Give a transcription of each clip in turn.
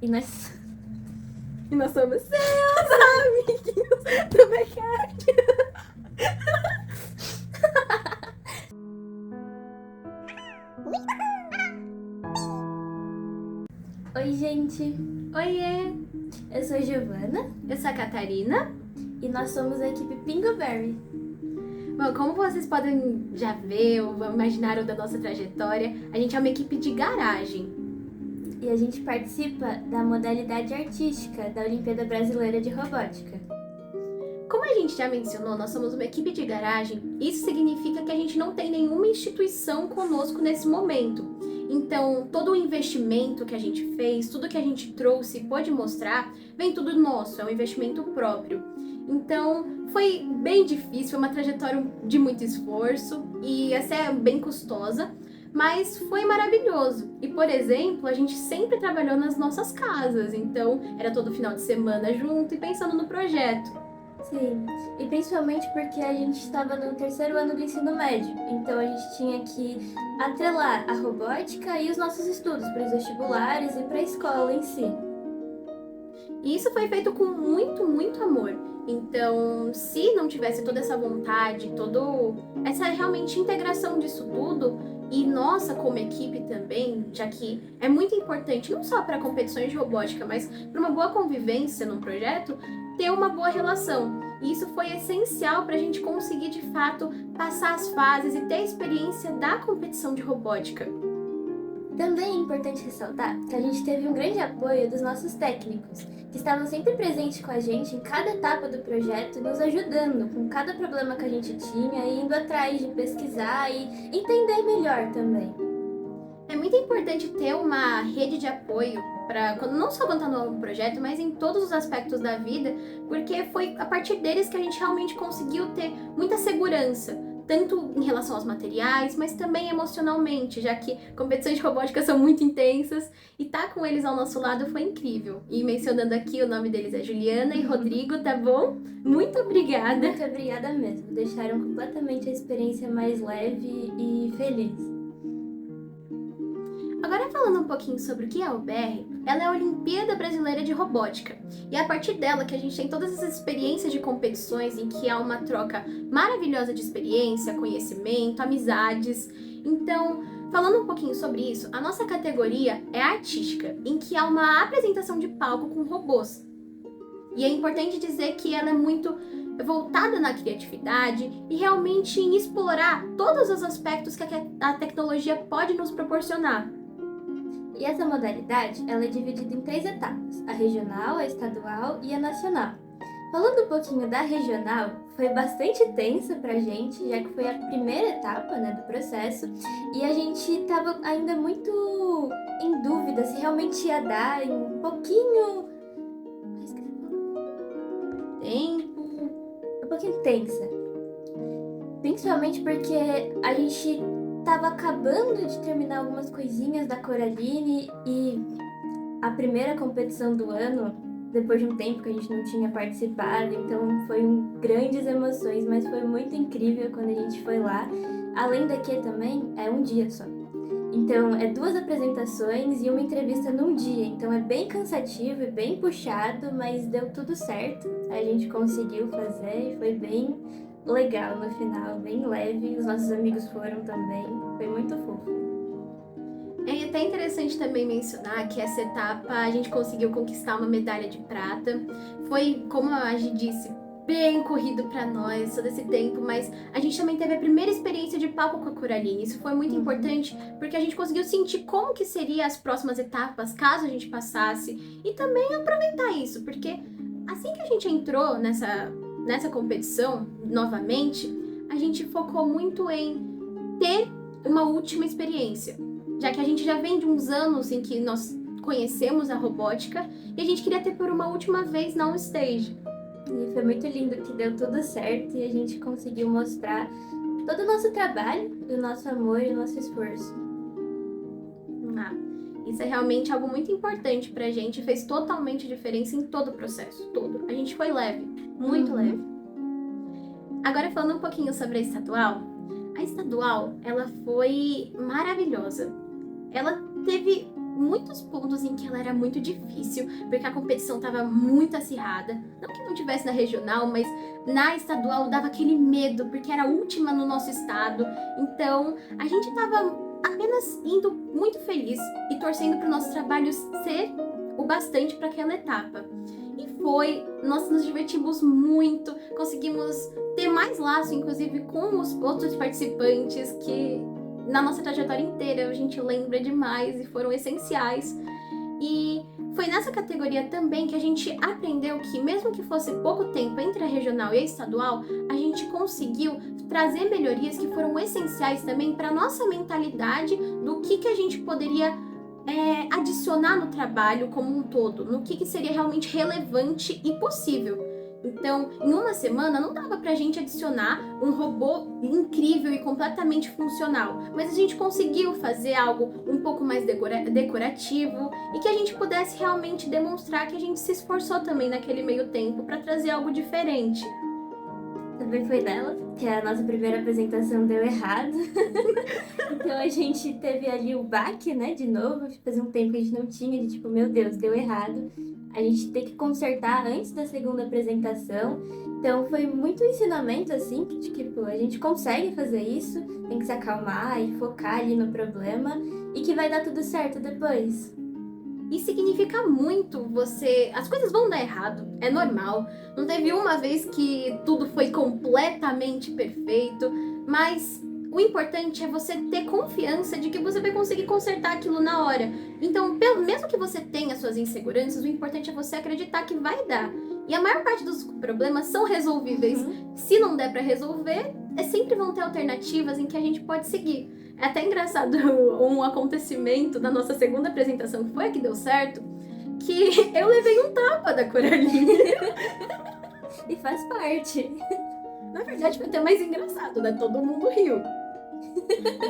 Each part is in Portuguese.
E nós, e nós somos seus amiguinhos do Becard. Oi, gente. Oiê, Eu sou a Giovana eu sou a Catarina. e nós somos a equipe Pingoberry. Bom, como vocês podem já ver ou imaginaram da nossa trajetória, a gente é uma equipe de garagem. E a gente participa da modalidade artística da Olimpíada Brasileira de Robótica. Como a gente já mencionou, nós somos uma equipe de garagem. Isso significa que a gente não tem nenhuma instituição conosco nesse momento. Então, todo o investimento que a gente fez, tudo que a gente trouxe e pôde mostrar, vem tudo nosso, é um investimento próprio. Então, foi bem difícil, foi uma trajetória de muito esforço e até bem custosa, mas foi maravilhoso. E, por exemplo, a gente sempre trabalhou nas nossas casas, então era todo final de semana junto e pensando no projeto. Sim, e principalmente porque a gente estava no terceiro ano do ensino médio, então a gente tinha que atrelar a robótica e os nossos estudos para os vestibulares e para a escola em si. E isso foi feito com muito, muito amor. Então, se não tivesse toda essa vontade, toda essa realmente integração disso tudo, e nossa como equipe também, já que é muito importante não só para competições de robótica, mas para uma boa convivência num projeto, ter uma boa relação. E isso foi essencial para a gente conseguir de fato passar as fases e ter a experiência da competição de robótica. Também é importante ressaltar que a gente teve um grande apoio dos nossos técnicos, que estavam sempre presentes com a gente em cada etapa do projeto, nos ajudando com cada problema que a gente tinha e indo atrás de pesquisar e entender melhor também. É muito importante ter uma rede de apoio para não só quando tá no projeto, mas em todos os aspectos da vida, porque foi a partir deles que a gente realmente conseguiu ter muita segurança, tanto em relação aos materiais, mas também emocionalmente, já que competições de robótica são muito intensas e tá com eles ao nosso lado foi incrível. E mencionando aqui, o nome deles é Juliana e Rodrigo, tá bom? Muito obrigada! Muito obrigada mesmo, deixaram completamente a experiência mais leve e feliz. Agora falando um pouquinho sobre o que é a OBR, ela é a Olimpíada Brasileira de Robótica. E é a partir dela que a gente tem todas essas experiências de competições em que há uma troca maravilhosa de experiência, conhecimento, amizades. Então, falando um pouquinho sobre isso, a nossa categoria é artística, em que há uma apresentação de palco com robôs. E é importante dizer que ela é muito voltada na criatividade e realmente em explorar todos os aspectos que a tecnologia pode nos proporcionar. E essa modalidade, ela é dividida em 3 etapas, a regional, a estadual e a nacional. Falando um pouquinho da regional, foi bastante tensa pra gente, já que foi a primeira etapa, do processo, e a gente estava ainda muito em dúvida se realmente ia dar em um pouquinho... um pouquinho tensa. Principalmente porque a gente tava acabando de terminar algumas coisinhas da Coraline e a primeira competição do ano, depois de um tempo que a gente não tinha participado, então foi grandes emoções, mas foi muito incrível quando a gente foi lá. Além daqui também é um dia só. Então é 2 apresentações e uma entrevista num dia, então é bem cansativo e bem puxado, mas deu tudo certo. A gente conseguiu fazer e foi bem legal no final, bem leve. Os nossos amigos foram também, foi muito fofo. É até interessante também mencionar que essa etapa a gente conseguiu conquistar uma medalha de prata. Foi, como a gente disse, bem corrido para nós todo esse tempo, mas a gente também teve a primeira experiência de palco com a Coraline. Isso foi muito importante porque a gente conseguiu sentir como que seriam as próximas etapas caso a gente passasse e também aproveitar isso, porque assim que a gente entrou nessa competição novamente, a gente focou muito em ter uma última experiência, já que a gente já vem de uns anos em que nós conhecemos a robótica e a gente queria ter por uma última vez na on-stage. E foi muito lindo que deu tudo certo e a gente conseguiu mostrar todo o nosso trabalho, o nosso amor e o nosso esforço. Isso é realmente algo muito importante pra gente, fez totalmente diferença em todo o processo, todo. A gente foi leve, muito leve. Agora falando um pouquinho sobre a estadual, ela foi maravilhosa. Ela teve muitos pontos em que ela era muito difícil, porque a competição estava muito acirrada. Não que não tivesse na regional, mas na estadual dava aquele medo, porque era a última no nosso estado. Então, a gente estava apenas indo muito feliz e torcendo para o nosso trabalho ser o bastante para aquela etapa. E foi, nós nos divertimos muito, conseguimos ter mais laço, inclusive, com os outros participantes que na nossa trajetória inteira a gente lembra demais e foram essenciais. E foi nessa categoria também que a gente aprendeu que, mesmo que fosse pouco tempo entre a regional e a estadual, a gente conseguiu trazer melhorias que foram essenciais também para nossa mentalidade do que a gente poderia adicionar no trabalho como um todo, no que seria realmente relevante e possível. Então, em uma semana não dava pra gente adicionar um robô incrível e completamente funcional, mas a gente conseguiu fazer algo um pouco mais decorativo e que a gente pudesse realmente demonstrar que a gente se esforçou também naquele meio tempo para trazer algo diferente. Também foi dela, que a nossa primeira apresentação deu errado. Então a gente teve ali o baque, né, de novo. Fazia um tempo que a gente não tinha, de tipo, meu Deus, deu errado. A gente tem que consertar antes da segunda apresentação. Então foi muito ensinamento, assim, que tipo, a gente consegue fazer isso, tem que se acalmar e focar ali no problema e que vai dar tudo certo depois. E significa muito você... As coisas vão dar errado, é normal. Não teve uma vez que tudo foi completamente perfeito, mas o importante é você ter confiança de que você vai conseguir consertar aquilo na hora. Então, mesmo que você tenha suas inseguranças, o importante é você acreditar que vai dar. E a maior parte dos problemas são resolvíveis. Se não der pra resolver, sempre vão ter alternativas em que a gente pode seguir. É até engraçado um acontecimento da nossa segunda apresentação, que foi a que deu certo, que eu levei um tapa da Coraline. E faz parte. Na verdade, foi até mais engraçado, né? Todo mundo riu.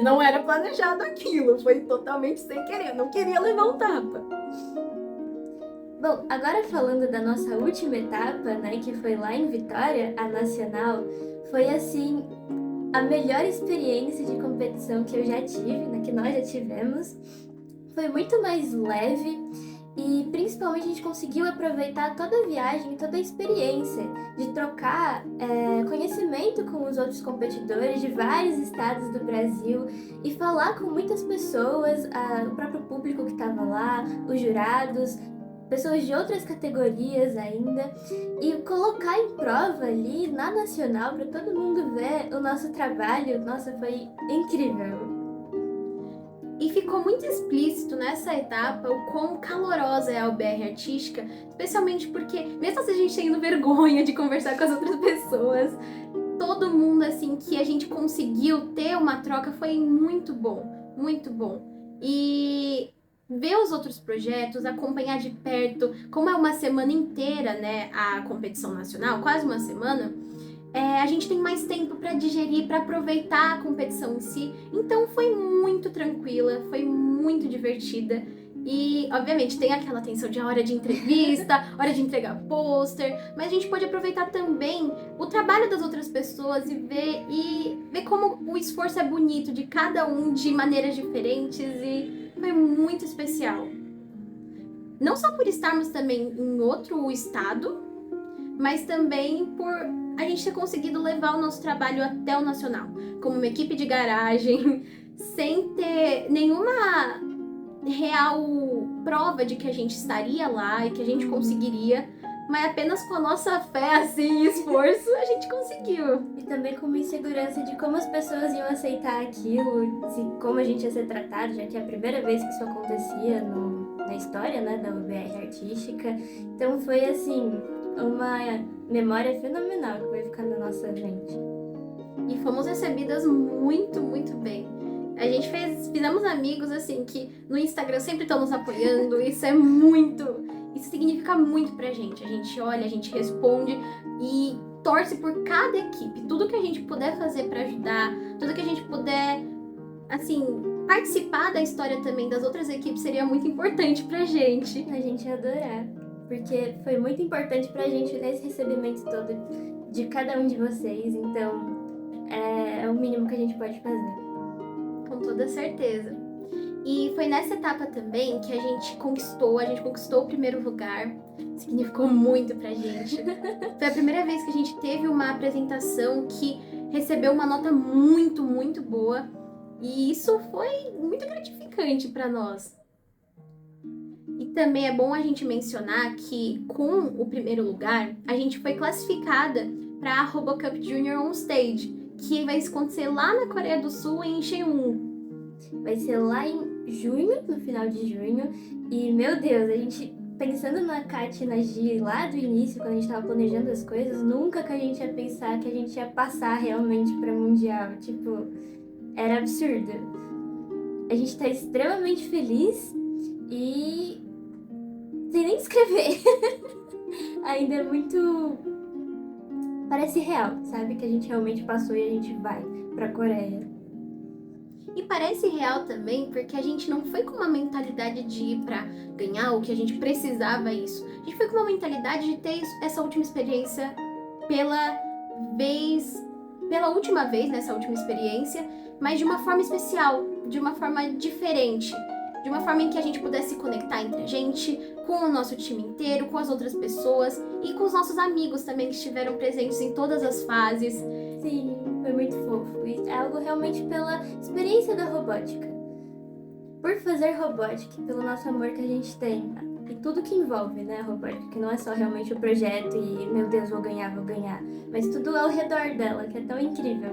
Não era planejado aquilo, foi totalmente sem querer. Eu não queria levar um tapa. Bom, agora falando da nossa última etapa, né, que foi lá em Vitória, a nacional, foi assim a melhor experiência de competição que eu já tive, né, que nós já tivemos. Foi muito mais leve e principalmente a gente conseguiu aproveitar toda a viagem, toda a experiência de trocar conhecimento com os outros competidores de vários estados do Brasil e falar com muitas pessoas, o próprio público que estava lá, os jurados, pessoas de outras categorias ainda, e colocar em prova ali na nacional para todo mundo ver o nosso trabalho. Nossa, foi incrível. E ficou muito explícito nessa etapa o quão calorosa é a UBR Artística, especialmente porque, mesmo se a gente tendo vergonha de conversar com as outras pessoas, todo mundo, assim, que a gente conseguiu ter uma troca foi muito bom, muito bom. E ver os outros projetos, acompanhar de perto, como é uma semana inteira, né, a competição nacional, quase uma semana, a gente tem mais tempo para digerir, para aproveitar a competição em si. Então foi muito tranquila, foi muito divertida. E, obviamente, tem aquela tensão de hora de entrevista, hora de entregar pôster, mas a gente pode aproveitar também o trabalho das outras pessoas e ver como o esforço é bonito de cada um de maneiras diferentes, e foi muito especial. Não só por estarmos também em outro estado, mas também por a gente ter conseguido levar o nosso trabalho até o nacional, como uma equipe de garagem, sem ter nenhuma real prova de que a gente estaria lá e que a gente conseguiria, mas apenas com a nossa fé, assim, e esforço, a gente conseguiu. E também com uma insegurança de como as pessoas iam aceitar aquilo, assim, como a gente ia ser tratado, já que é a primeira vez que isso acontecia na história, né, da UBR Artística. Então foi, assim, uma memória fenomenal que vai ficar na nossa mente. E fomos recebidas muito, muito bem. A gente fizemos amigos, assim, que no Instagram sempre estão nos apoiando. Isso significa muito pra gente. A gente olha, a gente responde e torce por cada equipe. Tudo que a gente puder fazer pra ajudar, tudo que a gente puder, assim, participar da história também das outras equipes seria muito importante pra gente. A gente ia adorar, porque foi muito importante pra gente nesse recebimento todo de cada um de vocês. Então, é o mínimo que a gente pode fazer. Com toda certeza. E foi nessa etapa também que a gente conquistou o primeiro lugar. Significou muito pra gente. Foi a primeira vez que a gente teve uma apresentação que recebeu uma nota muito, muito boa. E isso foi muito gratificante pra nós. E também é bom a gente mencionar que com o primeiro lugar, a gente foi classificada para a RoboCup Junior On Stage, que vai acontecer lá na Coreia do Sul, em Incheon. Vai ser lá em junho, no final de junho. E, meu Deus, a gente, pensando na Kat e na Gi lá do início, quando a gente tava planejando as coisas, nunca que a gente ia pensar que a gente ia passar realmente pra Mundial. Tipo, era absurdo. A gente tá extremamente feliz e sem nem escrever. Ainda é muito... Parece real, sabe? Que a gente realmente passou e a gente vai pra Coreia. E parece real também porque a gente não foi com uma mentalidade de ir pra ganhar ou que a gente precisava isso. A gente foi com uma mentalidade de ter essa última experiência pela última vez, nessa última experiência, mas de uma forma especial, de uma forma diferente, de uma forma em que a gente pudesse conectar entre a gente, com o nosso time inteiro, com as outras pessoas e com os nossos amigos também que estiveram presentes em todas as fases. Sim, foi muito fofo. E é algo realmente pela experiência da robótica. Por fazer robótica, pelo nosso amor que a gente tem. E tudo que envolve, né, a robótica. Que não é só realmente o projeto e, meu Deus, vou ganhar. Mas tudo ao redor dela, que é tão incrível.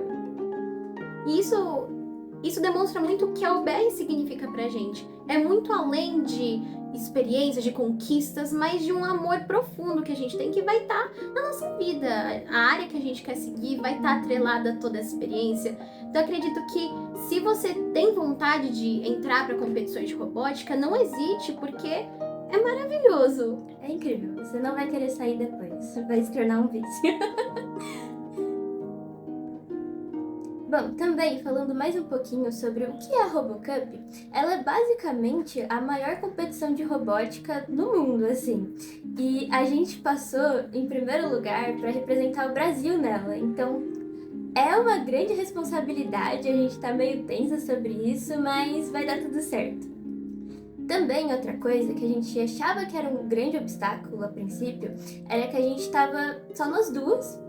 E isso demonstra muito o que a UBR significa pra gente. É muito além de experiências, de conquistas, mas de um amor profundo que a gente tem que vai estar na nossa vida. A área que a gente quer seguir vai estar atrelada a toda essa experiência. Então acredito que se você tem vontade de entrar para competições de robótica, não hesite, porque é maravilhoso. É incrível. Você não vai querer sair depois. Vai se tornar um vício. Bom, também falando mais um pouquinho sobre o que é a RoboCup, ela é basicamente a maior competição de robótica no mundo, assim. E a gente passou em primeiro lugar para representar o Brasil nela, então é uma grande responsabilidade, a gente tá meio tensa sobre isso, mas vai dar tudo certo. Também outra coisa que a gente achava que era um grande obstáculo a princípio, era que a gente tava só nós duas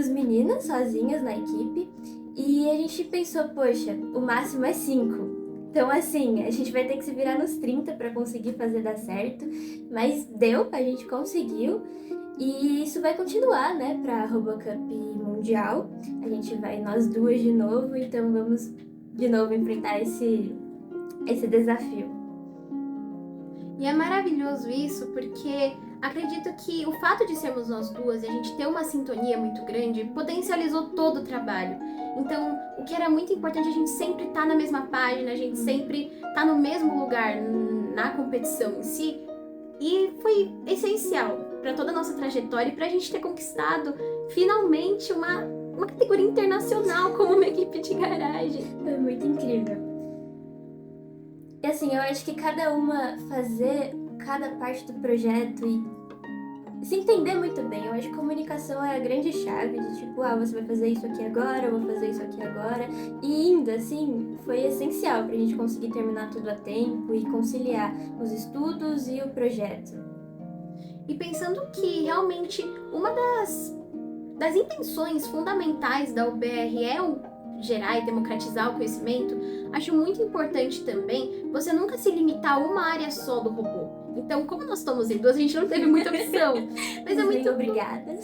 meninas sozinhas na equipe, e a gente pensou, poxa, o máximo é 5. Então, assim, a gente vai ter que se virar nos 30 para conseguir fazer dar certo. Mas deu, a gente conseguiu. E isso vai continuar, né, pra RoboCup Mundial. A gente vai nós duas de novo, então vamos de novo enfrentar esse desafio. E é maravilhoso isso porque acredito que o fato de sermos nós duas e a gente ter uma sintonia muito grande potencializou todo o trabalho. Então, o que era muito importante é a gente sempre estar na mesma página, a gente sempre estar no mesmo lugar na competição em si. E foi essencial para toda a nossa trajetória e para a gente ter conquistado finalmente uma categoria internacional como uma equipe de garagem. Foi muito incrível. E assim, eu acho que cada uma fazer cada parte do projeto e se entender muito bem. Eu acho que comunicação é a grande chave de tipo, você vai fazer isso aqui agora, eu vou fazer isso aqui agora. E indo, assim, foi essencial pra gente conseguir terminar tudo a tempo e conciliar os estudos e o projeto. E pensando que realmente uma das intenções fundamentais da UBR é o gerar e democratizar o conhecimento, acho muito importante também você nunca se limitar a uma área só do robô. Então, como nós estamos em duas, a gente não teve muita opção. Mas é muito obrigada.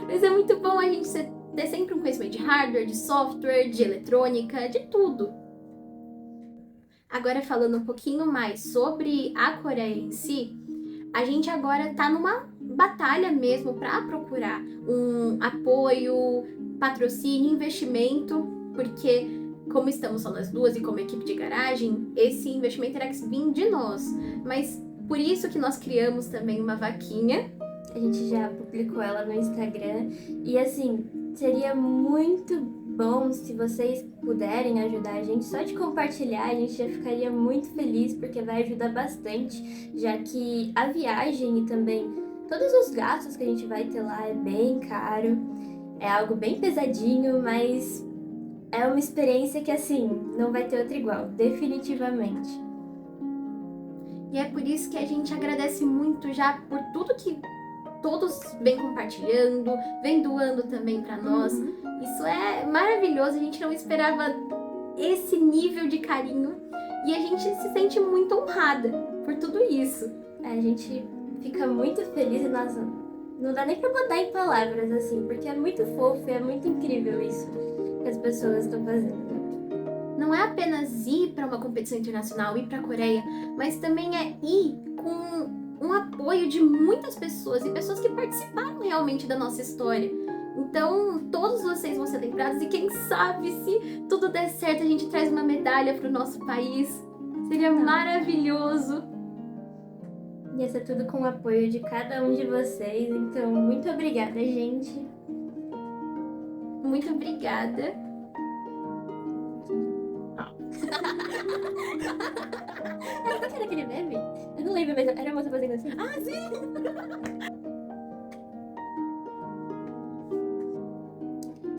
Mas é muito bom a gente ter sempre um conhecimento de hardware, de software, de eletrônica, de tudo. Agora falando um pouquinho mais sobre a Coreia em si, a gente agora tá numa batalha mesmo para procurar um apoio, patrocínio, investimento, porque como estamos só nós duas e como equipe de garagem, esse investimento terá que vir de nós. Mas por isso que nós criamos também uma vaquinha. A gente já publicou ela no Instagram. E assim, seria muito bom se vocês puderem ajudar a gente. Só de compartilhar, a gente já ficaria muito feliz, porque vai ajudar bastante, já que a viagem e também todos os gastos que a gente vai ter lá é bem caro. É algo bem pesadinho, mas é uma experiência que, assim, não vai ter outra igual, definitivamente. E é por isso que a gente agradece muito já por tudo que todos vêm compartilhando, vêm doando também para nós. Isso é maravilhoso, a gente não esperava esse nível de carinho e a gente se sente muito honrada por tudo isso. A gente fica muito feliz e nós não dá nem pra botar em palavras, assim, porque é muito fofo e é muito incrível isso que as pessoas estão fazendo. Não é apenas ir para uma competição internacional, ir para a Coreia, mas também é ir com um apoio de muitas pessoas e pessoas que participaram realmente da nossa história. Então, todos vocês vão ser lembrados e quem sabe se tudo der certo a gente traz uma medalha para o nosso país. Seria maravilhoso. Ia ser tudo com o apoio de cada um de vocês, então muito obrigada, gente. Muito obrigada. Qual que era aquele meme? Eu não lembro, mas era a moça fazendo assim. Ah, sim!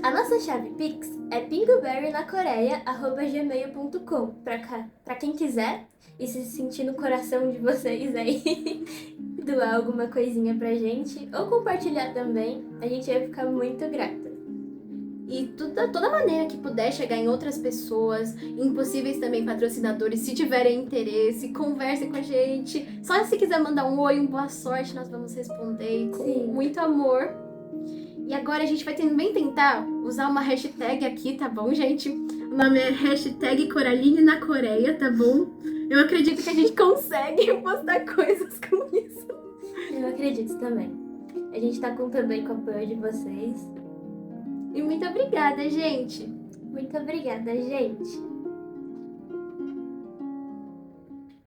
A nossa chave Pix é pingoberrynacoreia@gmail.com pra quem quiser e se sentir no coração de vocês aí doar alguma coisinha pra gente ou compartilhar também, a gente vai ficar muito grata. E toda maneira que puder chegar em outras pessoas, em possíveis também patrocinadores, se tiverem interesse, converse com a gente. Só se quiser mandar um oi, boa sorte, nós vamos responder com muito amor. E agora a gente vai também tentar usar uma hashtag aqui, tá bom, gente? O nome é hashtag Coraline na Coreia, tá bom? Eu acredito que a gente consegue postar coisas com isso. Eu acredito também. A gente tá contando aí com o apoio de vocês. E muito obrigada, gente! Muito obrigada, gente!